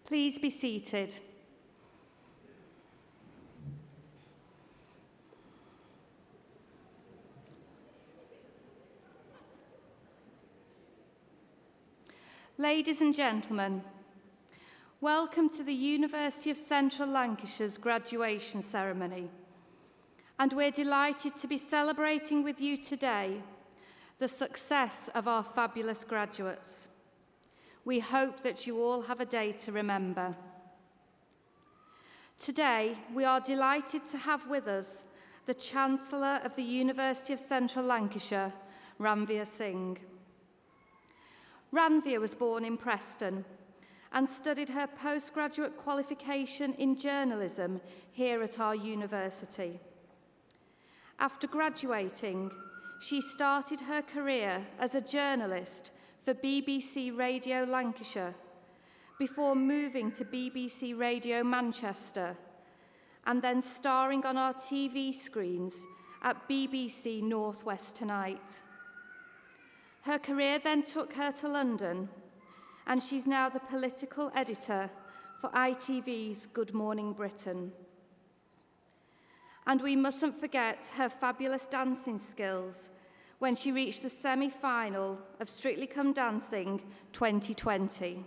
Please be seated. Ladies and gentlemen, welcome to the University of Central Lancashire's graduation ceremony. And we're delighted to be celebrating with you today the success of our fabulous graduates. We hope that you all have a day to remember. Today, we are delighted to have with us the Chancellor of the University of Central Lancashire, Ranveer Singh. Ranveer was born in Preston and studied her postgraduate qualification in journalism here at our university. After graduating, she started her career as a journalist for BBC Radio Lancashire before moving to BBC Radio Manchester and then starring on our TV screens at BBC North West Tonight. Her career then took her to London, and she's now the political editor for ITV's Good Morning Britain. And we mustn't forget her fabulous dancing skills when she reached the semi-final of Strictly Come Dancing 2020.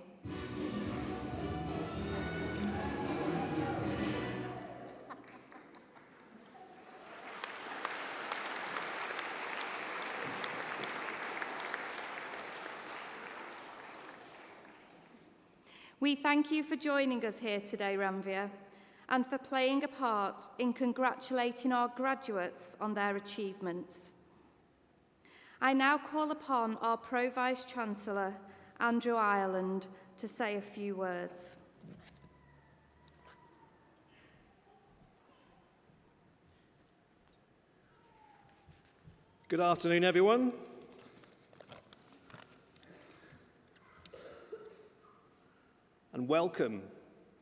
We thank you for joining us here today, Ranveer, and for playing a part in congratulating our graduates on their achievements. I now call upon our Pro-Vice-Chancellor, Andrew Ireland, to say a few words. Good afternoon, everyone. And welcome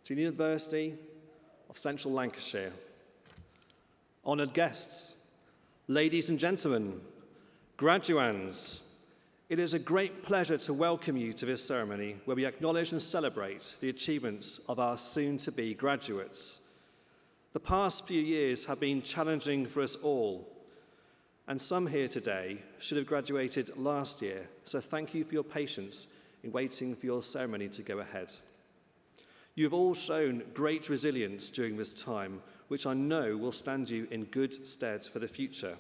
to the University of Central Lancashire. Honoured guests, ladies and gentlemen, graduands, it is a great pleasure to welcome you to this ceremony where we acknowledge and celebrate the achievements of our soon-to-be graduates. The past few years have been challenging for us all, and some here today should have graduated last year, so thank you for your patience in waiting for your ceremony to go ahead. You have all shown great resilience during this time, which I know will stand you in good stead for the future.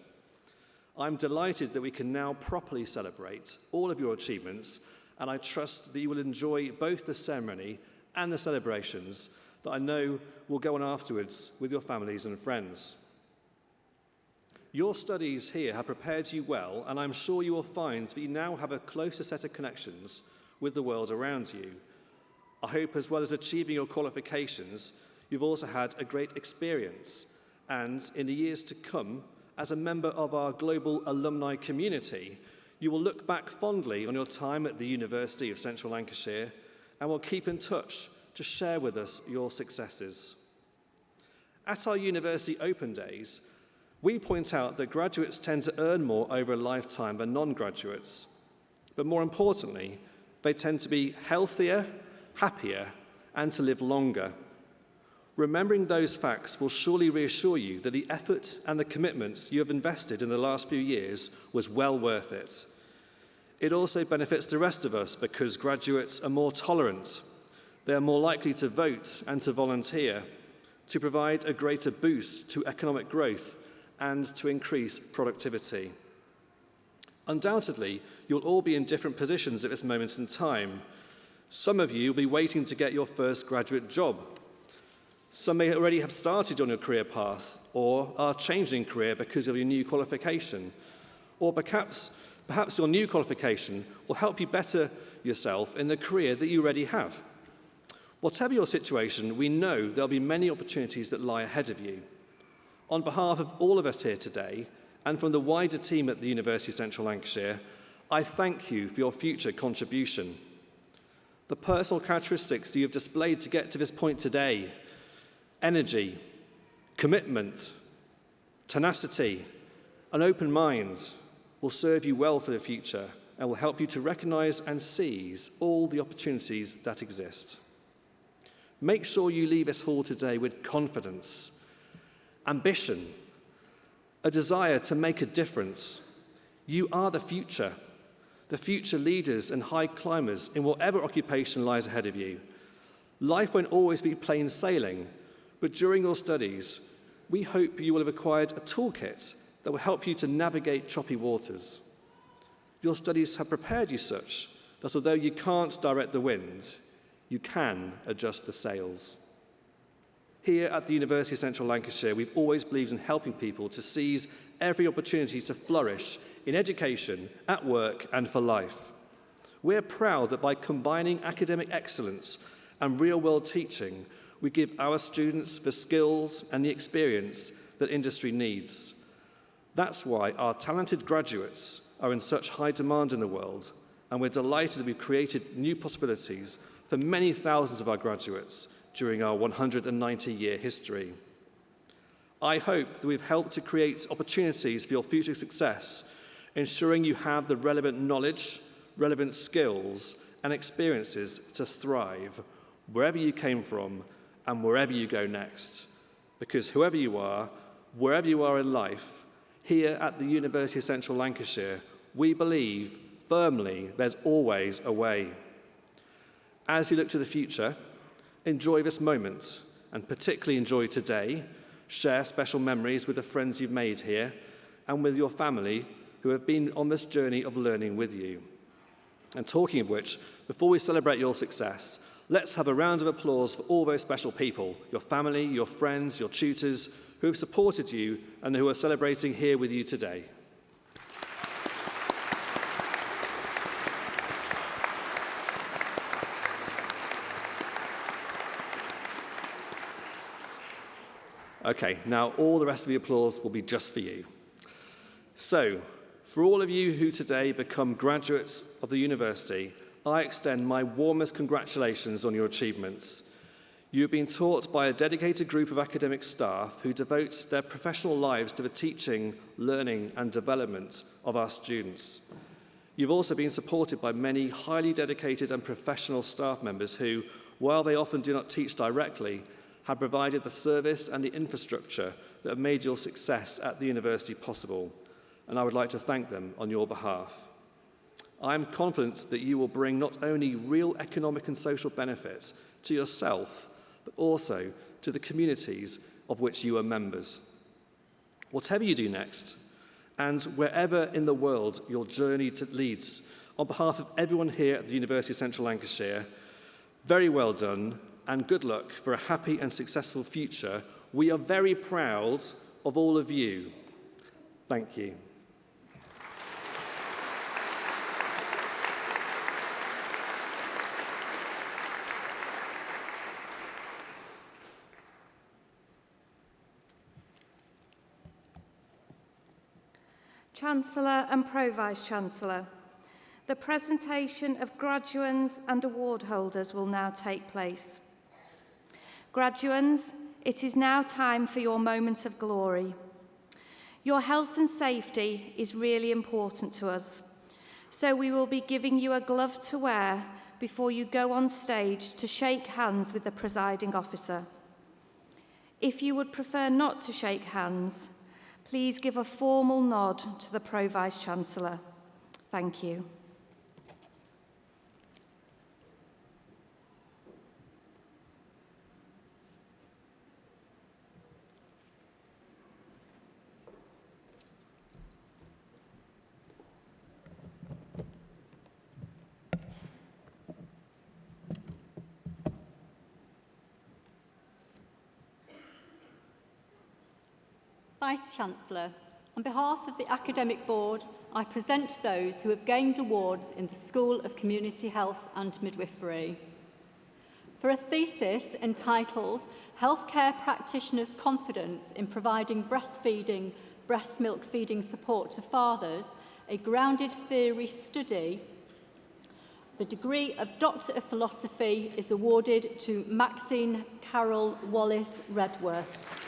I'm delighted that we can now properly celebrate all of your achievements, and I trust that you will enjoy both the ceremony and the celebrations that I know will go on afterwards with your families and friends. Your studies here have prepared you well, and I'm sure you will find that you now have a closer set of connections with the world around you. I hope, as well as achieving your qualifications, you've also had a great experience, and in the years to come, as a member of our global alumni community, you will look back fondly on your time at the University of Central Lancashire and will keep in touch to share with us your successes. At our University Open Days, we point out that graduates tend to earn more over a lifetime than non-graduates, but more importantly, they tend to be healthier, happier, and to live longer. Remembering those facts will surely reassure you that the effort and the commitment you have invested in the last few years was well worth it. It also benefits the rest of us because graduates are more tolerant. They are more likely to vote and to volunteer, to provide a greater boost to economic growth and to increase productivity. Undoubtedly, you'll all be in different positions at this moment in time. Some of you will be waiting to get your first graduate job. Some may already have started on your career path or are changing career because of your new qualification. Or perhaps your new qualification will help you better yourself in the career that you already have. Whatever your situation, we know there'll be many opportunities that lie ahead of you. On behalf of all of us here today, and from the wider team at the University of Central Lancashire, I thank you for your future contribution. The personal characteristics you have displayed to get to this point today, energy, commitment, tenacity, an open mind, will serve you well for the future and will help you to recognise and seize all the opportunities that exist. Make sure you leave this hall today with confidence, ambition, a desire to make a difference. You are the future leaders and high climbers in whatever occupation lies ahead of you. Life won't always be plain sailing, but during your studies, we hope you will have acquired a toolkit that will help you to navigate choppy waters. Your studies have prepared you such that although you can't direct the wind, you can adjust the sails. Here at the University of Central Lancashire, we've always believed in helping people to seize every opportunity to flourish in education, at work, and for life. We're proud that by combining academic excellence and real-world teaching, we give our students the skills and the experience that industry needs. That's why our talented graduates are in such high demand in the world, and we're delighted that we've created new possibilities for many thousands of our graduates during our 190-year history. I hope that we've helped to create opportunities for your future success, ensuring you have the relevant knowledge, relevant skills, and experiences to thrive wherever you came from and wherever you go next. Because whoever you are, wherever you are in life, here at the University of Central Lancashire, we believe firmly there's always a way. As you look to the future, enjoy this moment, and particularly enjoy today. Share special memories with the friends you've made here and with your family who have been on this journey of learning with you. And talking of which, before we celebrate your success, let's have a round of applause for all those special people, your family, your friends, your tutors, who have supported you and who are celebrating here with you today. Okay, now all the rest of the applause will be just for you. So, for all of you who today become graduates of the university, I extend my warmest congratulations on your achievements. You have been taught by a dedicated group of academic staff who devote their professional lives to the teaching, learning, and development of our students. You've also been supported by many highly dedicated and professional staff members who, while they often do not teach directly, have provided the service and the infrastructure that have made your success at the university possible, and I would like to thank them on your behalf. I am confident that you will bring not only real economic and social benefits to yourself, but also to the communities of which you are members. Whatever you do next, and wherever in the world your journey leads, on behalf of everyone here at the University of Central Lancashire, very well done, and good luck for a happy and successful future. We are very proud of all of you. Thank you. Chancellor and Pro-Vice-Chancellor, the presentation of graduands and award holders will now take place. Graduands, it is now time for your moment of glory. Your health and safety is really important to us, so we will be giving you a glove to wear before you go on stage to shake hands with the presiding officer. If you would prefer not to shake hands, please give a formal nod to the Pro-Vice-Chancellor. Thank you. Vice-Chancellor, on behalf of the Academic Board, I present those who have gained awards in the School of Community Health and Midwifery. For a thesis entitled Healthcare Practitioners' Confidence in Providing Breastfeeding, Breast Milk Feeding Support to Fathers, a Grounded Theory Study, the degree of Doctor of Philosophy is awarded to Maxine Carol Wallace Redworth.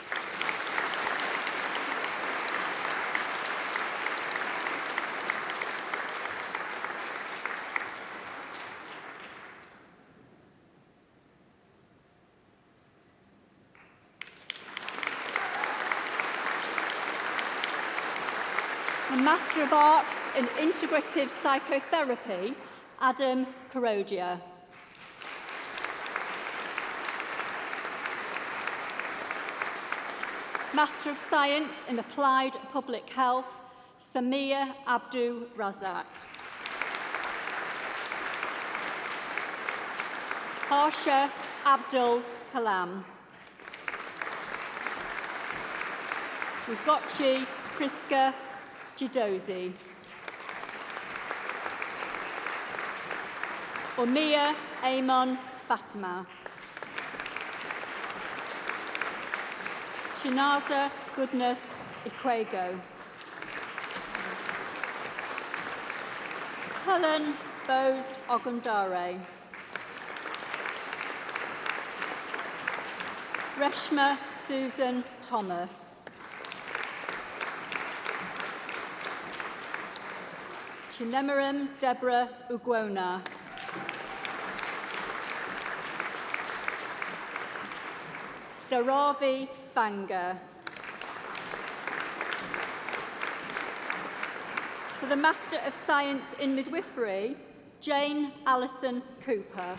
Master of Arts in Integrative Psychotherapy, Adam Karodia. Master of Science in Applied Public Health, Samir Abdu Razak. Harsha Abdul Kalam. Ugochi Priska Jidozi. Umia Amon Fatima. Chinaza Goodness Ikwego. Helen Bosed Ogundare. Reshma Susan Thomas. Chinemaram Deborah Ugwona. Daravi Fanga. For the Master of Science in Midwifery, Jane Alison Cooper.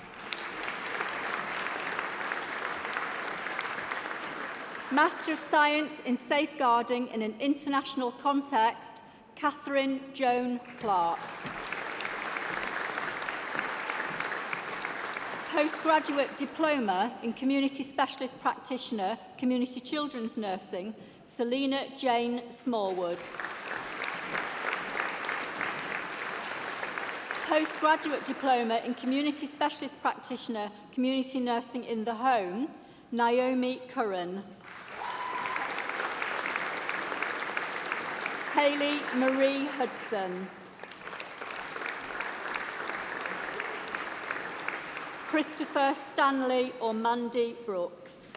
Master of Science in Safeguarding in an International Context, Catherine Joan Clark. Postgraduate Diploma in Community Specialist Practitioner, Community Children's Nursing, Selina Jane Smallwood. Postgraduate Diploma in Community Specialist Practitioner, Community Nursing in the Home, Naomi Curran. Hayley Marie Hudson. Christopher Stanley or Mandy Brooks.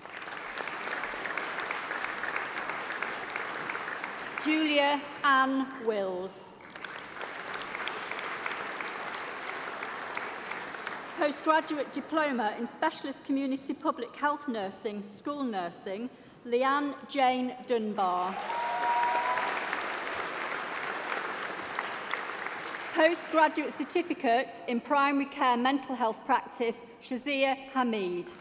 Julia Ann Wills. Postgraduate Diploma in Specialist Community Public Health Nursing, School Nursing, Leanne Jane Dunbar. Postgraduate Certificate in Primary Care Mental Health Practice, Shazia Hamid.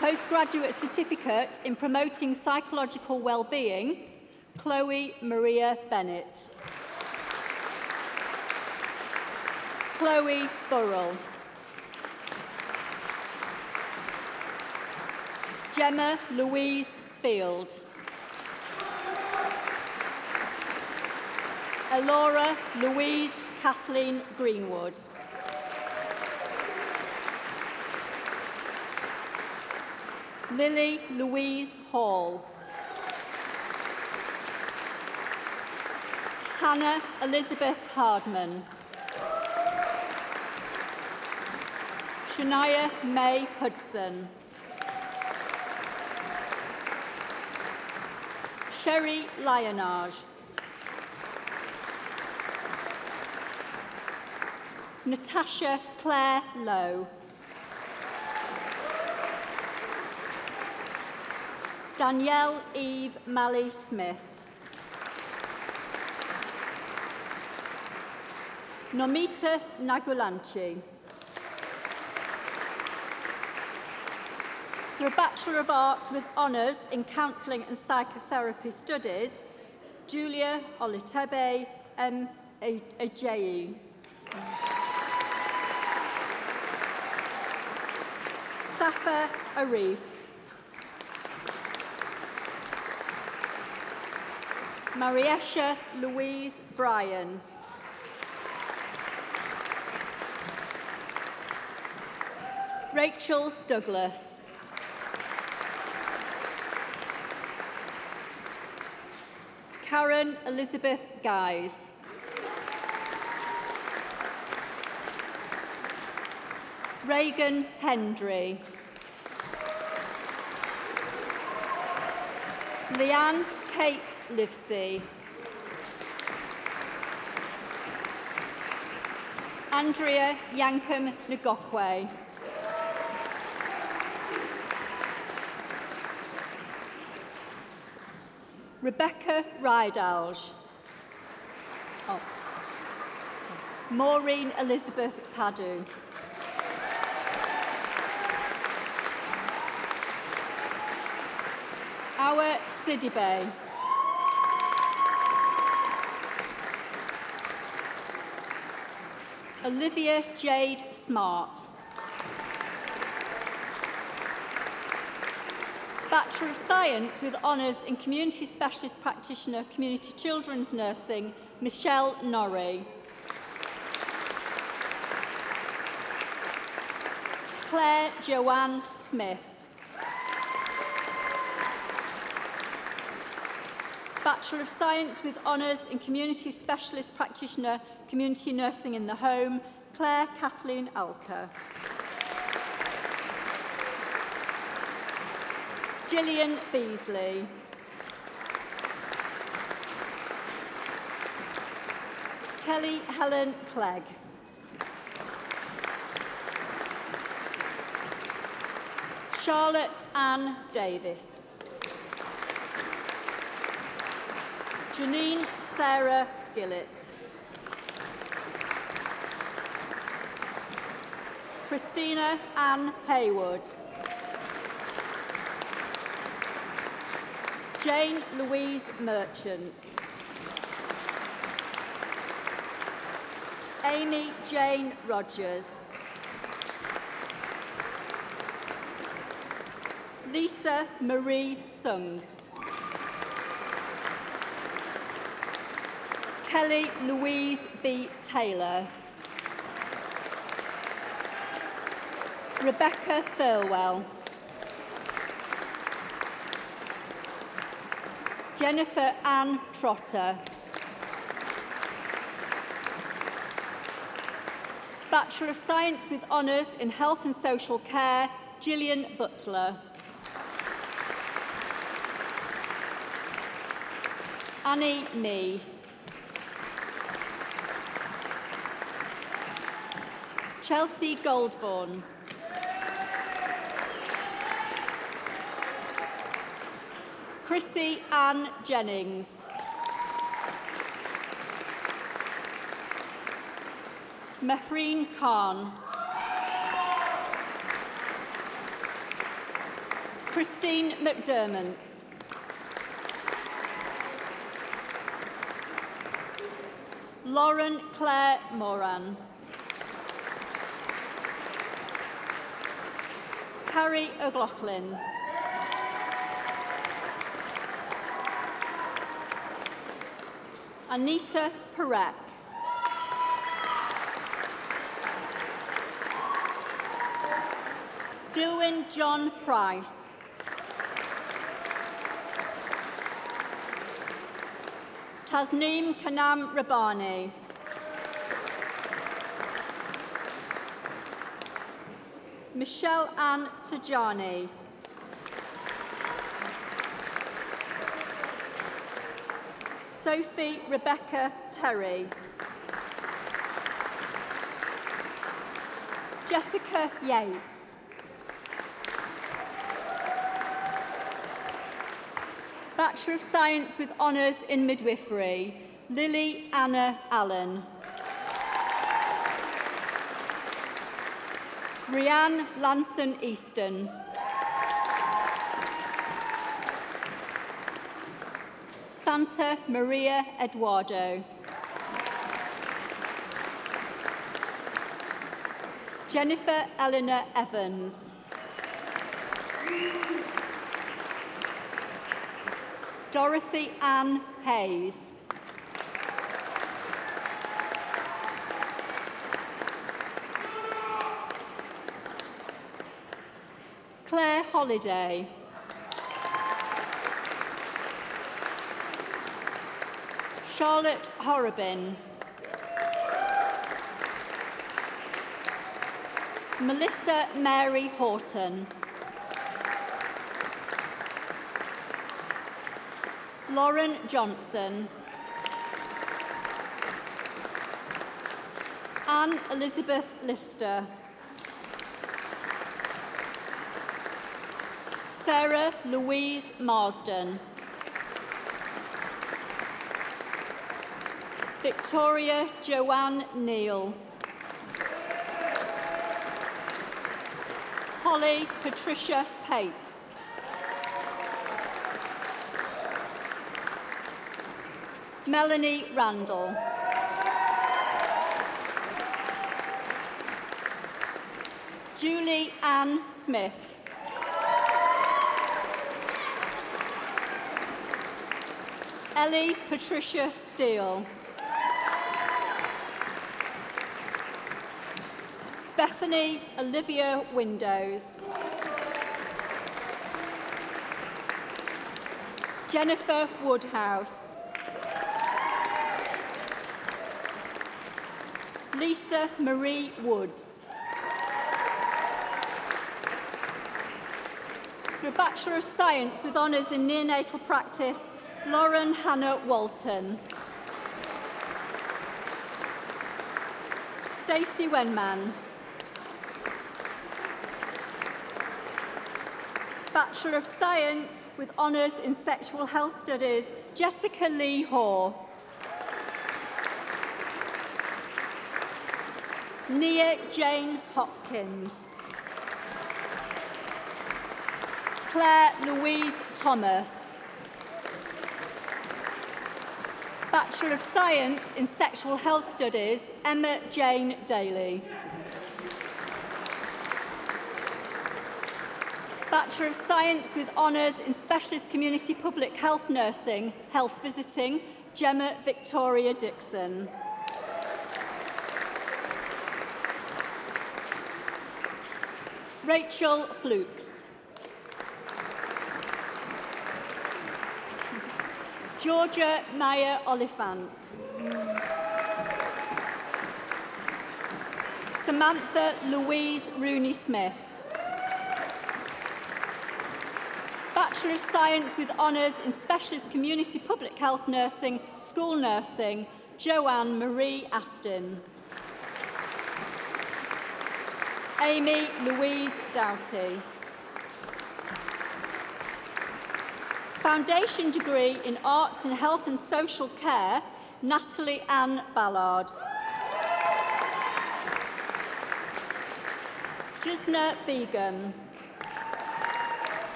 Postgraduate Certificate in Promoting Psychological Wellbeing, Chloe Maria Bennett. Chloe Burrell. Gemma Louise Field. Elora Louise Kathleen Greenwood. Lily Louise Hall. Hannah Elizabeth Hardman. Shania May Hudson. Sherry Lionage. Natasha Claire Lowe. Danielle Eve Malley Smith. Nomita Nagulanchi. For a Bachelor of Arts with Honours in Counselling and Psychotherapy Studies, Julia Olitebe M. Ajayi. Safa Arif. Mariesha Louise Bryan. Rachel Douglas. Karen Elizabeth Guys. Reagan Hendry. Leanne Kate Livesey. Andrea Yankum Ngokwe. Rebecca Rydalge. Maureen Elizabeth Padu. Awa Sidibe. Olivia Jade Smart. Bachelor of Science with Honours in Community Specialist Practitioner, Community Children's Nursing, Michelle Norrie. Claire Joanne Smith. Bachelor of Science with Honours in Community Specialist Practitioner, Community Nursing in the Home, Claire Kathleen Alker. Gillian Beasley. Kelly Helen Clegg. Charlotte Ann Davis. Janine Sarah Gillett. Christina Ann Haywood. Jane Louise Merchant. Amy Jane Rogers. Lisa Marie Sung. Kelly Louise B. Taylor. Rebecca Thirlwell. Jennifer Ann Trotter. Bachelor of Science with Honours in Health and Social Care, Gillian Butler. Annie Mee. Chelsea Goldborn. Chrissy Ann Jennings. Mehreen Khan. Christine McDermott. Lauren Claire Moran. Carrie O'Loughlin. Anita Perek. Dilwyn John Price. Tasneem Kanam Rabani. Michelle Ann Tajani. Sophie Rebecca Terry. Jessica Yates. Bachelor of Science with Honours in Midwifery, Lily Anna Allen. Rianne Lanson Easton. Santa Maria Eduardo. Jennifer Eleanor Evans. Dorothy Ann Hayes. Claire Holiday. Charlotte Horrobin. Melissa Mary Horton. Lauren Johnson. Anne Elizabeth Lister. Sarah Louise Marsden. Victoria Joanne Neal. Holly Patricia Pape. Melanie Randall. Julie Ann Smith. Ellie Patricia Steele. Bethany Olivia Windows. Jennifer Woodhouse. Lisa Marie Woods. For a Bachelor of Science with honours in neonatal practice, Lauren Hannah Walton. Stacey Wenman. Bachelor of Science with honours in Sexual Health Studies, Jessica Lee Hoare. Nia Jane Hopkins. Claire Louise Thomas. Bachelor of Science in Sexual Health Studies, Emma Jane Daly. Bachelor of Science with honours in Specialist Community Public Health Nursing, Health Visiting, Gemma Victoria Dixon. Rachel Flukes. Georgia Maya Oliphant. Samantha Louise Rooney-Smith. Bachelor of Science with honours in Specialist Community Public Health Nursing, School Nursing, Joanne Marie Aston. Amy Louise Doughty. Foundation degree in Arts and Health and Social Care, Natalie Ann Ballard. Jisna Begum.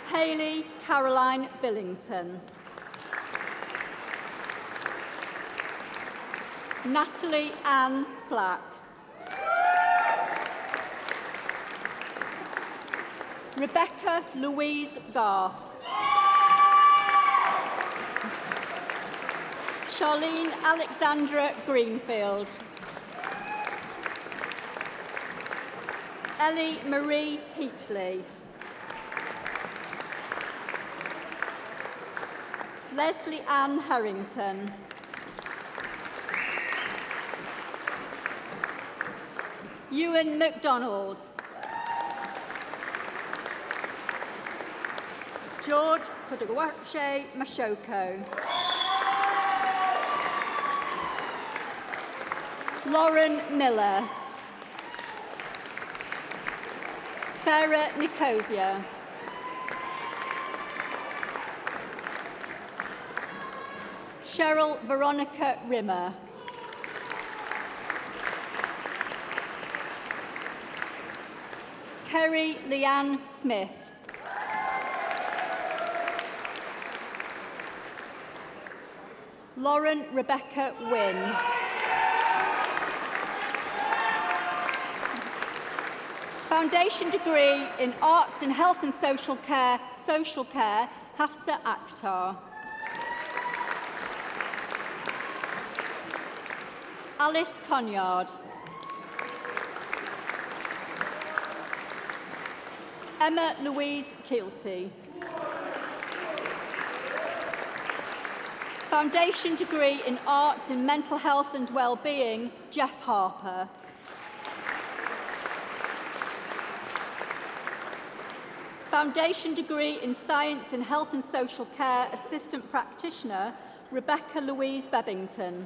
Hayley Caroline Billington. Natalie Ann Flack. Rebecca Louise Garth. Charlene Alexandra Greenfield. Ellie Marie Heatley. Leslie Ann Harrington. Ewan MacDonald. George Kudawache Mashoko. Lauren Miller. Sarah Nicosia. Cheryl Veronica Rimmer. Kerry Leanne Smith. Lauren Rebecca Wynne. Foundation degree in Arts and Health and Social Care, Hafsa Akhtar. Alice Conyard. Emma Louise Keelty. Foundation degree in Arts in Mental Health and Wellbeing, Jeff Harper. Foundation degree in Science in Health and Social Care, Assistant Practitioner, Rebecca Louise Bebbington.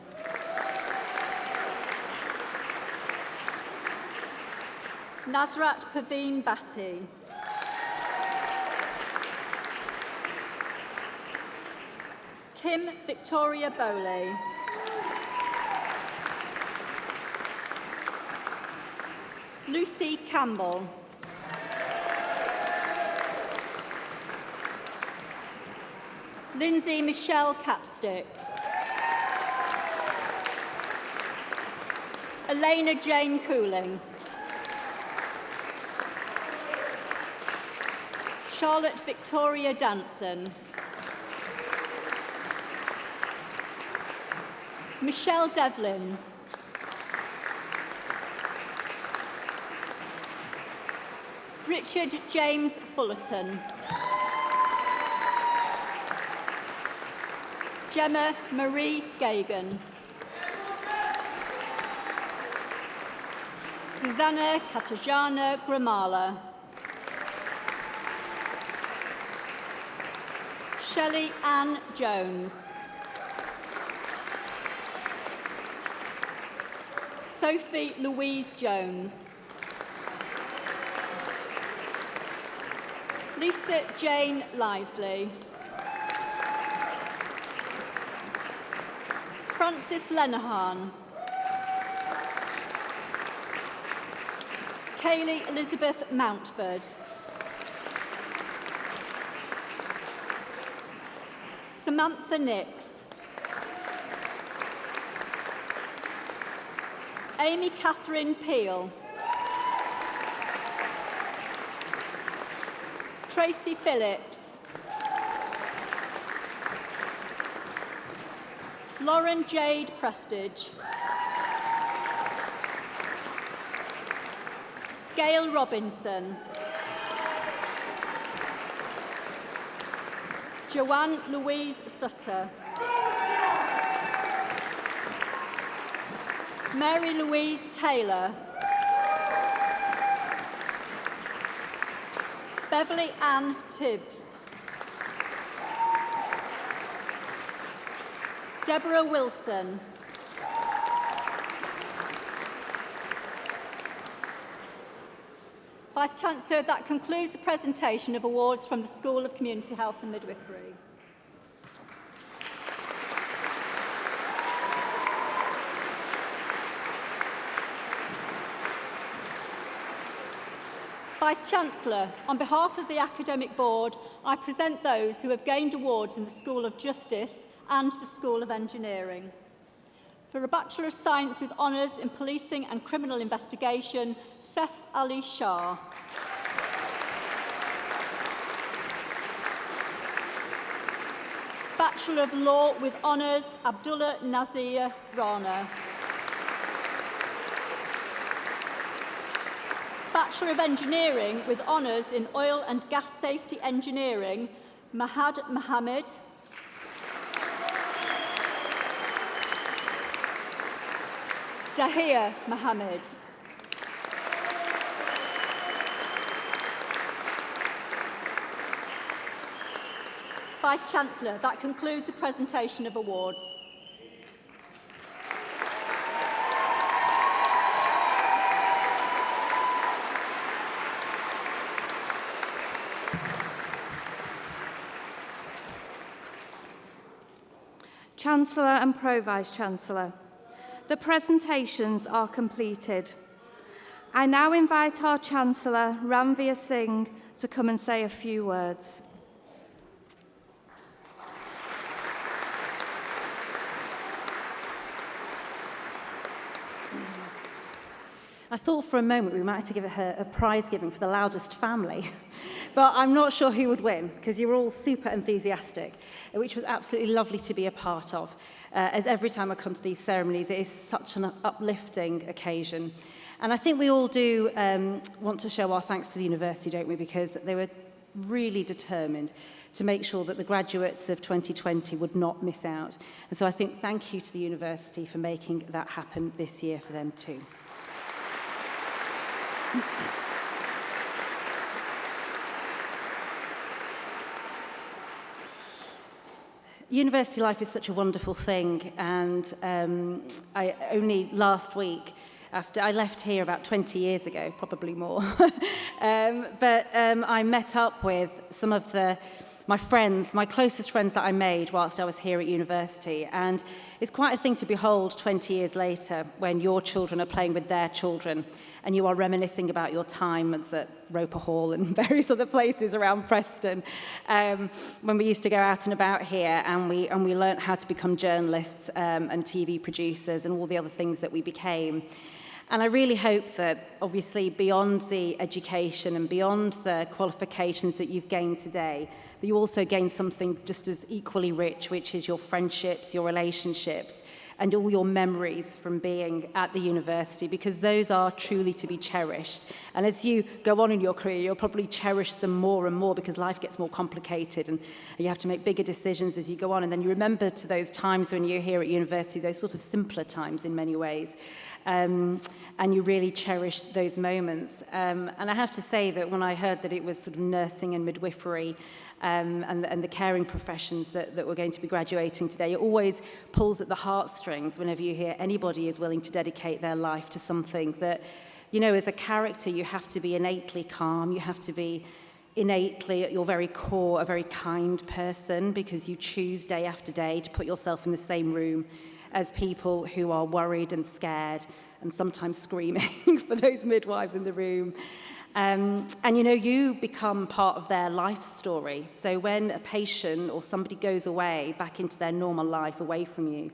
Nazrat Paveen Bhatti. Kim Victoria Bowley. Lucy Campbell. Lindsay Michelle Capstick. Elena Jane Cooling. Charlotte Victoria Danson. Michelle Devlin. Richard James Fullerton. Gemma Marie Gagan. Susanna Katarzyna Gramala. Shelley Ann Jones. Sophie Louise Jones. Lisa Jane Livesley. Frances Lenahan. Kaylee Elizabeth Mountford. Samantha Nix. Amy Catherine Peel. Tracy Phillips. Lauren Jade Prestige. Gail Robinson. Joanne Louise Sutter. Mary Louise Taylor. Beverly Ann Tibbs. Deborah Wilson. Vice-Chancellor, that concludes the presentation of awards from the School of Community Health and Midwifery. Vice-Chancellor, on behalf of the Academic Board, I present those who have gained awards in the School of Justice and the School of Engineering. For a Bachelor of Science with Honours in Policing and Criminal Investigation, Seth Ali Shah. Bachelor of Law with Honours, Abdullah Nazir Rana. Bachelor of Engineering with Honours in Oil and Gas Safety Engineering, Mahad Mohammed. Dahir Mohammed. Vice-Chancellor, that concludes the presentation of awards. Chancellor and Pro-Vice-Chancellor, the presentations are completed. I now invite our Chancellor, Ranveer Singh, to come and say a few words. I thought for a moment we might have to give her a prize giving for the loudest family, but I'm not sure who would win because you were all super enthusiastic, which was absolutely lovely to be a part of. As every time I come to these ceremonies, it is such an uplifting occasion. And I think we all do want to show our thanks to the university, don't we? Because they were really determined to make sure that the graduates of 2020 would not miss out. And so I think thank you to the university for making that happen this year for them too. University life is such a wonderful thing, and I only last week, after I left here about 20 years ago, probably more, but I met up with some of the my friends, my closest friends that I made whilst I was here at university. And it's quite a thing to behold 20 years later when your children are playing with their children and you are reminiscing about your time at Roper Hall and various other places around Preston, when we used to go out and about here and we learnt how to become journalists and TV producers and all the other things that we became. And I really hope that, obviously, beyond the education and beyond the qualifications that you've gained today, that you also gain something just as equally rich, which is your friendships, your relationships, and all your memories from being at the university, because those are truly to be cherished. And as you go on in your career, you'll probably cherish them more and more because life gets more complicated and you have to make bigger decisions as you go on. And then you remember to those times when you're here at university, those sort of simpler times in many ways. And you really cherish those moments. And I have to say that when I heard that it was sort of nursing and midwifery and the caring professions that were going to be graduating today, it always pulls at the heartstrings whenever you hear anybody is willing to dedicate their life to something that, you know, as a character, you have to be innately calm, you have to be innately at your very core a very kind person because you choose day after day to put yourself in the same room as people who are worried and scared and sometimes screaming for those midwives in the room. And, you know, you become part of their life story. So when a patient or somebody goes away back into their normal life away from you,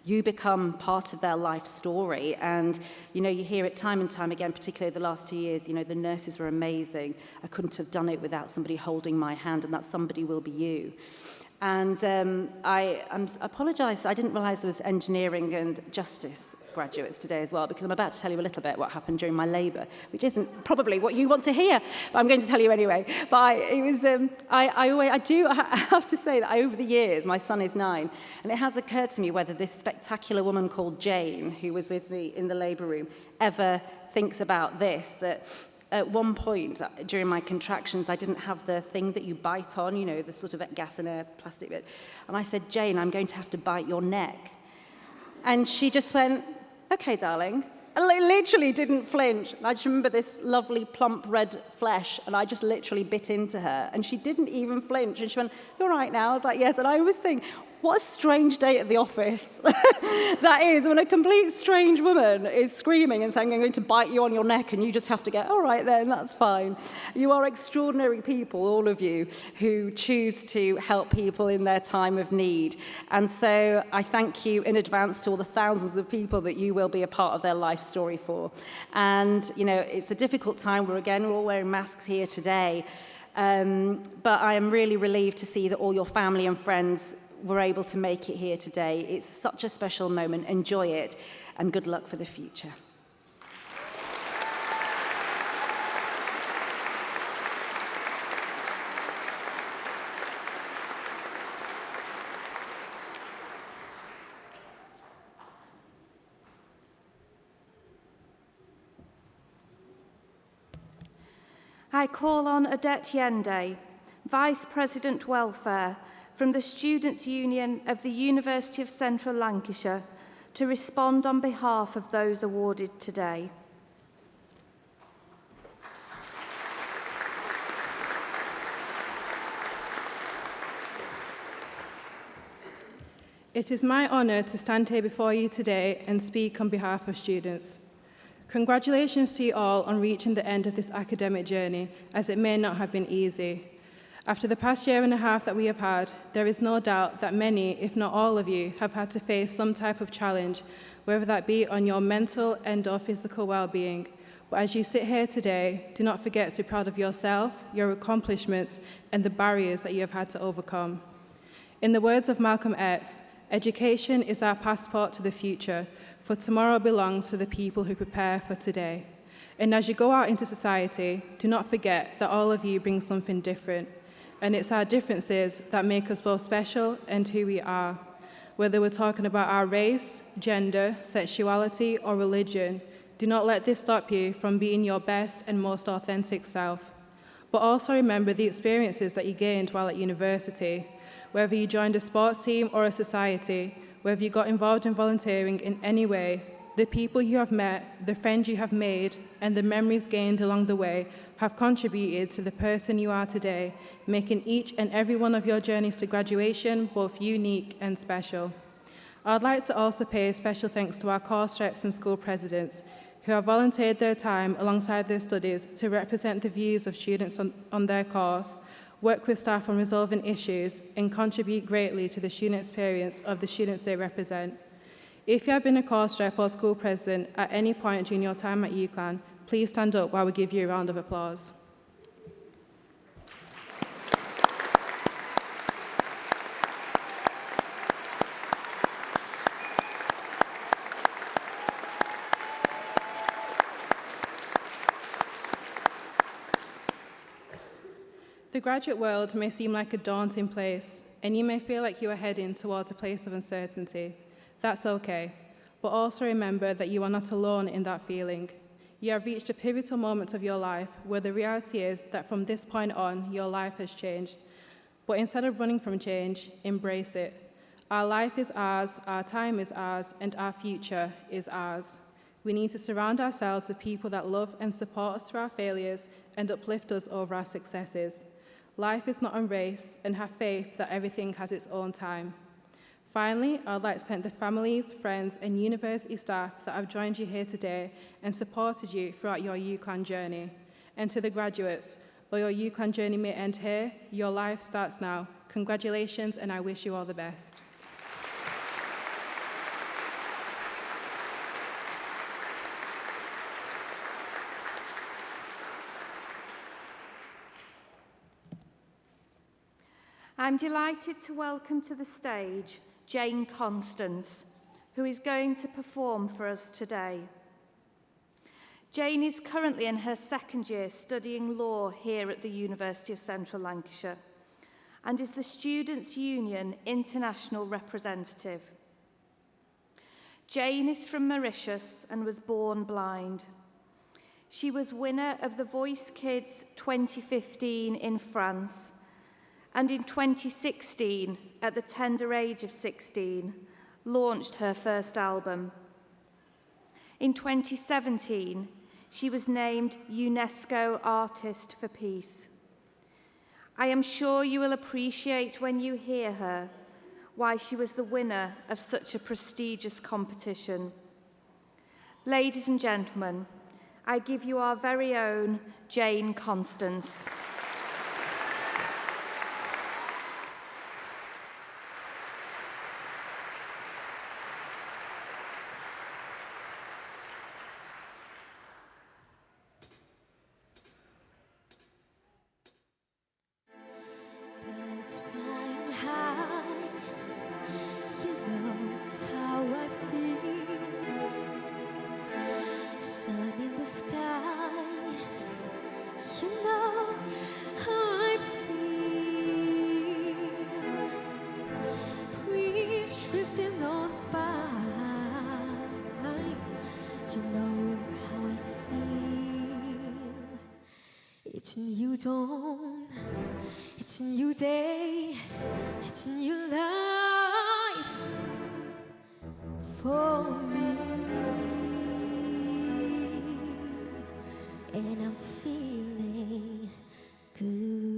you become part of their life story. And, you know, you hear it time and time again, particularly the last 2 years, you know, the nurses were amazing. I couldn't have done it without somebody holding my hand, and that somebody will be you. And I apologise, I didn't realise there was engineering and justice graduates today as well, because I'm about to tell you a little bit what happened during my labour, which isn't probably what you want to hear, but I'm going to tell you anyway. But I have to say that over the years, my son is 9, and it has occurred to me whether this spectacular woman called Jane, who was with me in the labour room, ever thinks about this, that at one point during my contractions, I didn't have the thing that you bite on, you know, the sort of gas and air plastic bit. And I said, Jane, I'm going to have to bite your neck. And she just went, okay, darling. And literally didn't flinch. And I just remember this lovely plump red flesh, and I just literally bit into her. And she didn't even flinch. And she went, you're right now? I was like, yes. And I always think, what a strange day at the office that is, when a complete strange woman is screaming and saying, I'm going to bite you on your neck, and you just have to go, all right then, that's fine. You are extraordinary people, all of you, who choose to help people in their time of need. And so I thank you in advance to all the thousands of people that you will be a part of their life story for. And, you know, it's a difficult time. We're all wearing masks here today. But I am really relieved to see that all your family and friends were able to make it here today. It's such a special moment. Enjoy it, and good luck for the future. I call on Odette Yende, Vice President Welfare, from the Students' Union of the University of Central Lancashire, to respond on behalf of those awarded today. It is my honour to stand here before you today and speak on behalf of students. Congratulations to you all on reaching the end of this academic journey, as it may not have been easy. After the past year and a half that we have had, there is no doubt that many, if not all of you, have had to face some type of challenge, whether that be on your mental and/or physical well-being. But as you sit here today, do not forget to be proud of yourself, your accomplishments, and the barriers that you have had to overcome. In the words of Malcolm X, education is our passport to the future, for tomorrow belongs to the people who prepare for today. And as you go out into society, do not forget that all of you bring something different. And it's our differences that make us both special and who we are. Whether we're talking about our race, gender, sexuality, or religion, do not let this stop you from being your best and most authentic self. But also remember the experiences that you gained while at university. Whether you joined a sports team or a society, whether you got involved in volunteering in any way, The people you have met, the friends you have made, and the memories gained along the way have contributed to the person you are today, making each and every one of your journeys to graduation both unique and special. I'd like to also pay special thanks to our course reps and school presidents who have volunteered their time alongside their studies to represent the views of students on their course, work with staff on resolving issues, and contribute greatly to the student experience of the students they represent. If you have been a course rep or school president at any point during your time at UCLan, please stand up while we give you a round of applause. The graduate world may seem like a daunting place, and you may feel like you are heading towards a place of uncertainty. That's okay, but also remember that you are not alone in that feeling. You have reached a pivotal moment of your life where the reality is that from this point on, your life has changed. But instead of running from change, embrace it. Our life is ours, our time is ours, and our future is ours. We need to surround ourselves with people that love and support us through our failures and uplift us over our successes. Life is not a race, and have faith that everything has its own time. Finally, I'd like to thank the families, friends, and university staff that have joined you here today and supported you throughout your UCLan journey. And to the graduates, though your UCLan journey may end here, your life starts now. Congratulations, and I wish you all the best. I'm delighted to welcome to the stage Jane Constance, who is going to perform for us today. Jane is currently in her second year studying law here at the University of Central Lancashire and is the Students' Union International Representative. Jane is from Mauritius and was born blind. She was winner of the Voice Kids 2015 in France, and in 2016, at the tender age of 16, launched her first album. In 2017, she was named UNESCO Artist for Peace. I am sure you will appreciate when you hear her why she was the winner of such a prestigious competition. Ladies and gentlemen, I give you our very own Jane Constance. Birds flying high, you know how I feel. Sun in the sky, you know how I feel. Breeze drifting on by, you know how I feel. It's a new dawn. It's a new day, it's a new life for me, and I'm feeling good.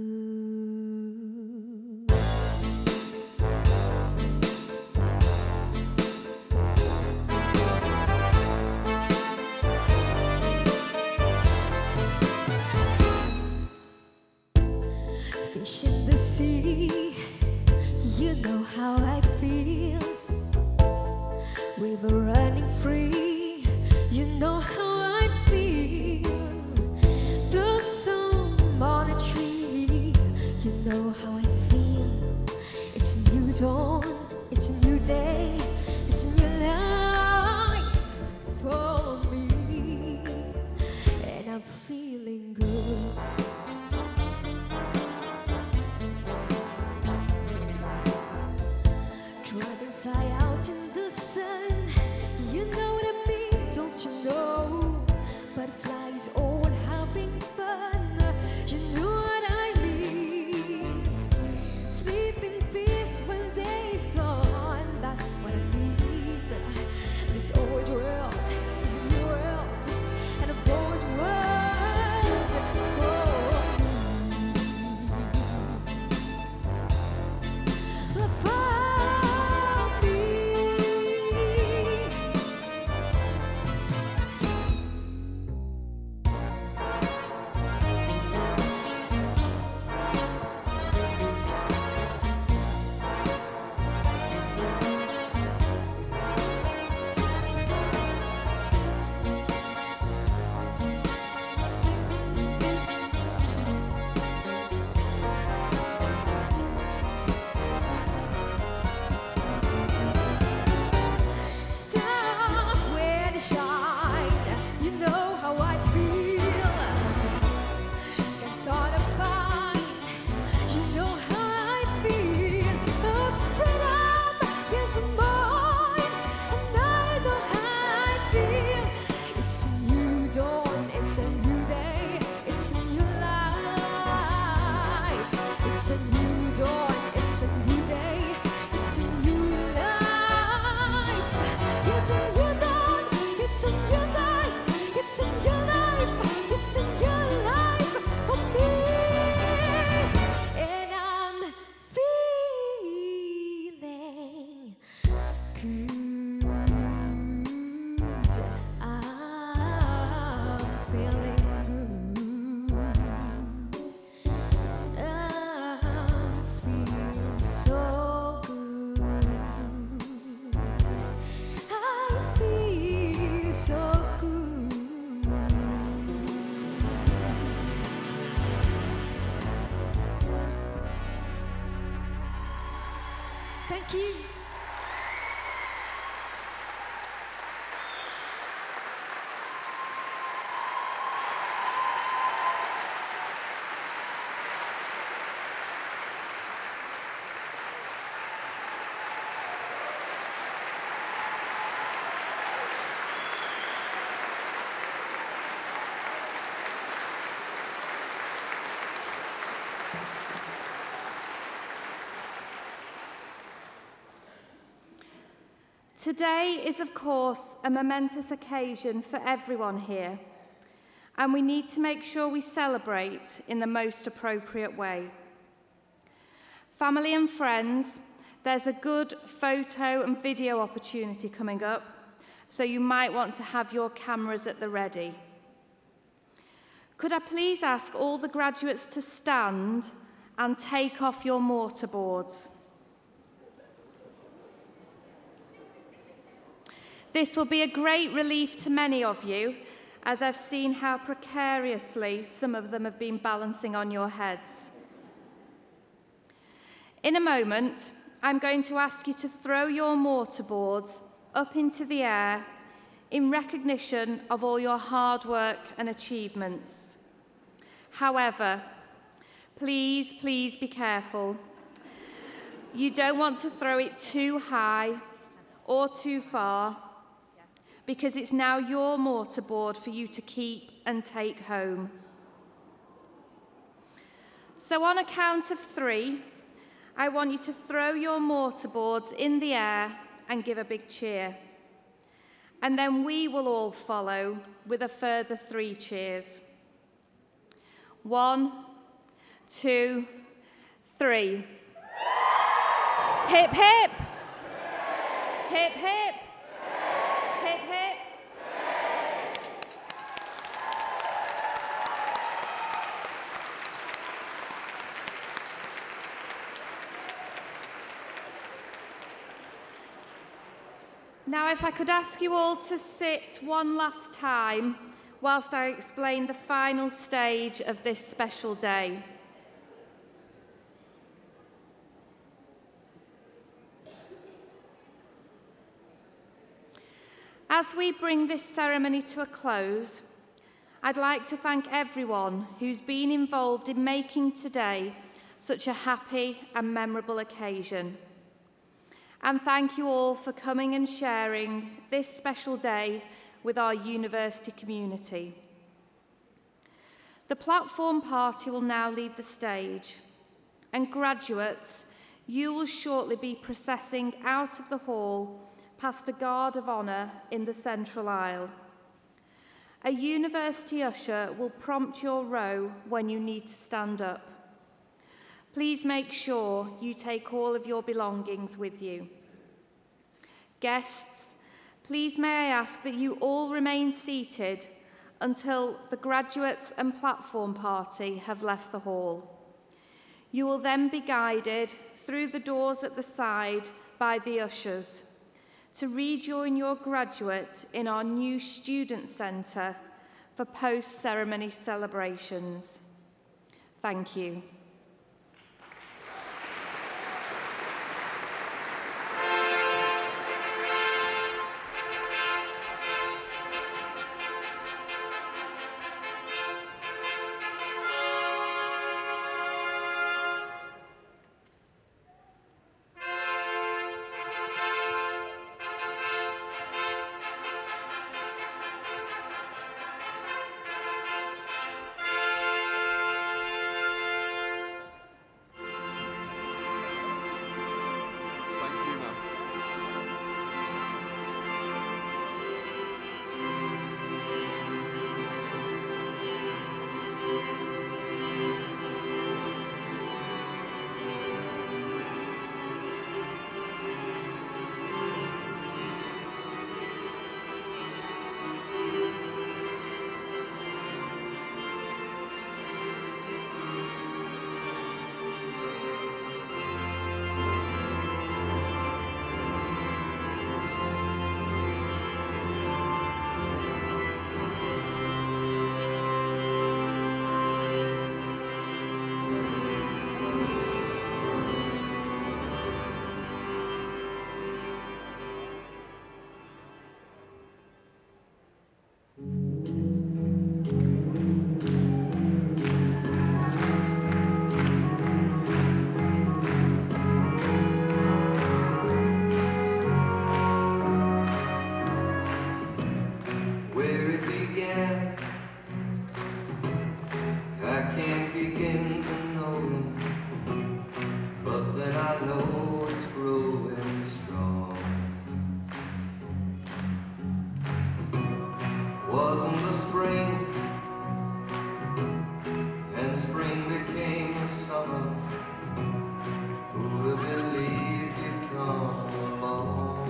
Fish in the sea, you know how I feel. River running free, you know how I feel. Blossom on a tree, you know how I feel. It's a new dawn, it's a new day, it's a new life for me, and I'm feeling good. Dragonfly out in the sun, you know what I mean, don't you know? Butterflies all having fun, you know what I mean. Sleep in peace when day is done, that's what I mean. you. Today is, of course, a momentous occasion for everyone here, and we need to make sure we celebrate in the most appropriate way. Family and friends, there's a good photo and video opportunity coming up, so you might want to have your cameras at the ready. Could I please ask all the graduates to stand and take off your mortarboards? This will be a great relief to many of you, as I've seen how precariously some of them have been balancing on your heads. In a moment, I'm going to ask you to throw your mortarboards up into the air in recognition of all your hard work and achievements. However, please be careful. You don't want to throw it too high or too far, because it's now your mortarboard for you to keep and take home. So on a count of 3, I want you to throw your mortarboards in the air and give a big cheer. And then we will all follow with a further 3 cheers. 1, 2, 3. Hip, hip. Hip, hip. Hip, hip. Now, if I could ask you all to sit one last time whilst I explain the final stage of this special day. As we bring this ceremony to a close, I'd like to thank everyone who's been involved in making today such a happy and memorable occasion. And thank you all for coming and sharing this special day with our university community. The platform party will now leave the stage, and graduates, you will shortly be processing out of the hall past a guard of honour in the central aisle. A university usher will prompt your row when you need to stand up. Please make sure you take all of your belongings with you. Guests, please may I ask that you all remain seated until the graduates and platform party have left the hall. You will then be guided through the doors at the side by the ushers to rejoin your graduate in our new student centre for post-ceremony celebrations. Thank you. spring, and spring became the summer. Who'd have believed you'd come along?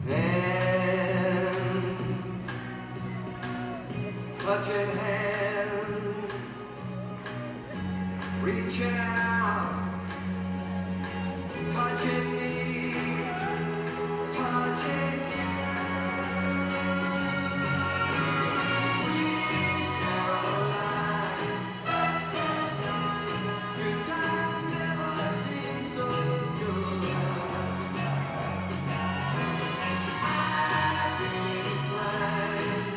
And touching hands, reaching out, touching me, touching you. Sweet Caroline, good times never seem so good. I'd be inclined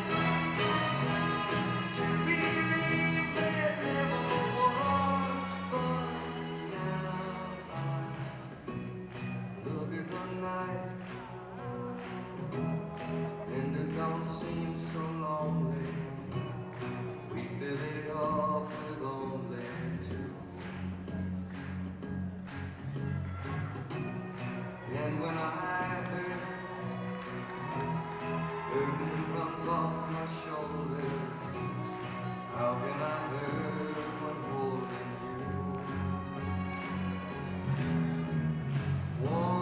to believe there never was, but now I look at the night, and it don't seem so lonely. We fill it up with only two. And when I hurt, burden runs off my shoulders. How can I hurt when holding you? One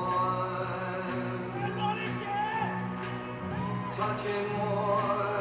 touching more